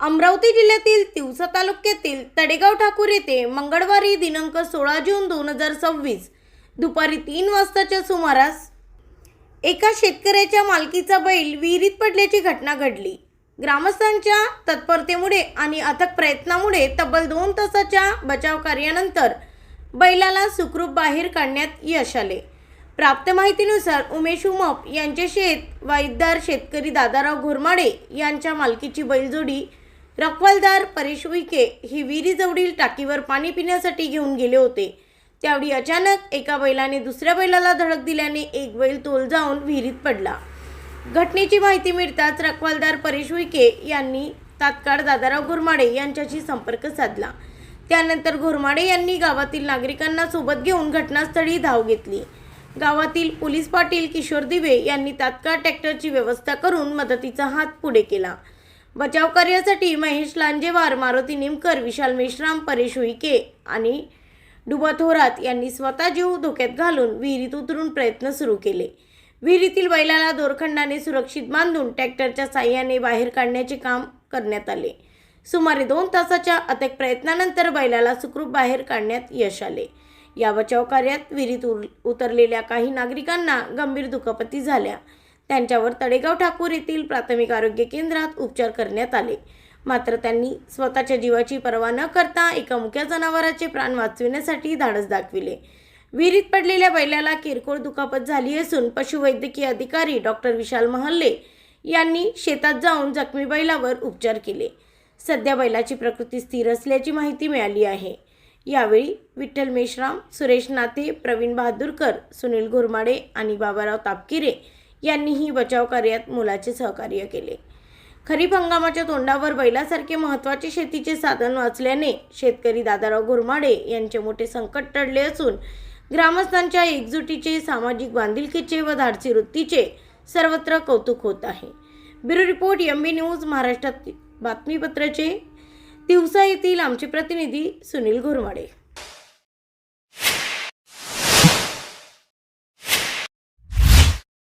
अमरावती जिल्ह्यातील तिवसा तालुक्यातील तडेगाव ठाकूर येथे मंगळवारी दिनांक 16 जून 2026 दुपारी 3 वाजताच्या सुमारास एका शेतकऱ्याच्या मालकीचा बैल विहिरीत पडल्याची घटना घडली। ग्रामस्थांच्या तत्परतेमुळे आणि अथक प्रयत्नामुळे तब्बल 2 तासाच्या बचाव कार्यानंतर बैलाला सुखरूप बाहेर काढण्यात यश आले। प्राप्त माहितीनुसार उमेश उमप यांचे शेत वाईदार शेतकरी दादाराव घोरमाडे यांच्या मालकीची बैलजोडी रखवालदार परेश उईके ही विहिरीजवळील टाकीवर पाणी पिण्यासाठी घेऊन गेले होते। त्यावेळी अचानक एका बैलाने दुसऱ्या बैलाला धडक दिल्याने एक बैल तोल जाऊन विहिरीत पडला। घटनेची माहिती मिळताच रखवालदार परेश उईके यांनी तात्काळ दादाराव घोरमाडे यांच्याशी संपर्क साधला। त्यानंतर घोरमाडे यांनी गावातील नागरिकांना सोबत घेऊन घटनास्थळी धाव घेतली। गावातील पोलीस पाटील किशोर दिवे यांनी तात्काळ ट्रॅक्टरची व्यवस्था करून मदतीचा हात पुढे केला। बचाव कार्यासाठी महेश लांजेवार, मारुती निमकर, विशाल मेश्राम, परेश उईके आणि डुबा थोरात यांनी स्वतः जीव धोक्यात घालून विहिरीत उतरून प्रयत्न सुरू केले। विहिरीतील बैलाला दोरखंडाने सुरक्षित बांधून ट्रॅक्टरच्या साहाय्याने बाहेर काढण्याचे काम करण्यात आले। सुमारे 2 तासाच्या अथक प्रयत्नानंतर बैलाला सुखरूप बाहेर काढण्यात यश आले। या बचाव कार्यात विहिरीत उतरलेल्या काही नागरिकांना गंभीर दुखापती झाल्या। त्यांच्यावर तडेगाव ठाकूर येथील प्राथमिक आरोग्य केंद्रात उपचार करण्यात आले। मात्र त्यांनी स्वतःच्या जीवाची पर्वा न करता एका मुक्या जनावराचे प्राण वाचविण्यासाठी धाडस दाखविले। विहिरीत पडलेल्या बैलाला किरकोळ दुखापत झाली असून पशुवैद्यकीय अधिकारी डॉक्टर विशाल महल्ले यांनी शेतात जाऊन जखमी बैलावर उपचार केले। सध्या बैलाची प्रकृती स्थिर असल्याची माहिती मिळाली आहे। यावेळी विठ्ठल मेश्राम, सुरेश नाथे, प्रवीण बहादूरकर, सुनील घोरमाडे आणि बाबाराव तापकिरे यांनीही बचाव कार्यात मोलाचे सहकार्य केले। खरीप हंगामाच्या तोंडावर बैलासारखे महत्त्वाचे शेतीचे साधन वाचल्याने शेतकरी दादाराव घोरमाडे यांचे मोठे संकट टळले असून ग्रामस्थांच्या एकजुटीचे, सामाजिक बांधिलकीचे व धाडसी वृत्तीचे सर्वत्र कौतुक होत आहे। ब्युरो रिपोर्ट MB न्यूज महाराष्ट्रात बातमीपत्राचे तिवसा येथील आमचे प्रतिनिधी सुनील घोरमाडे।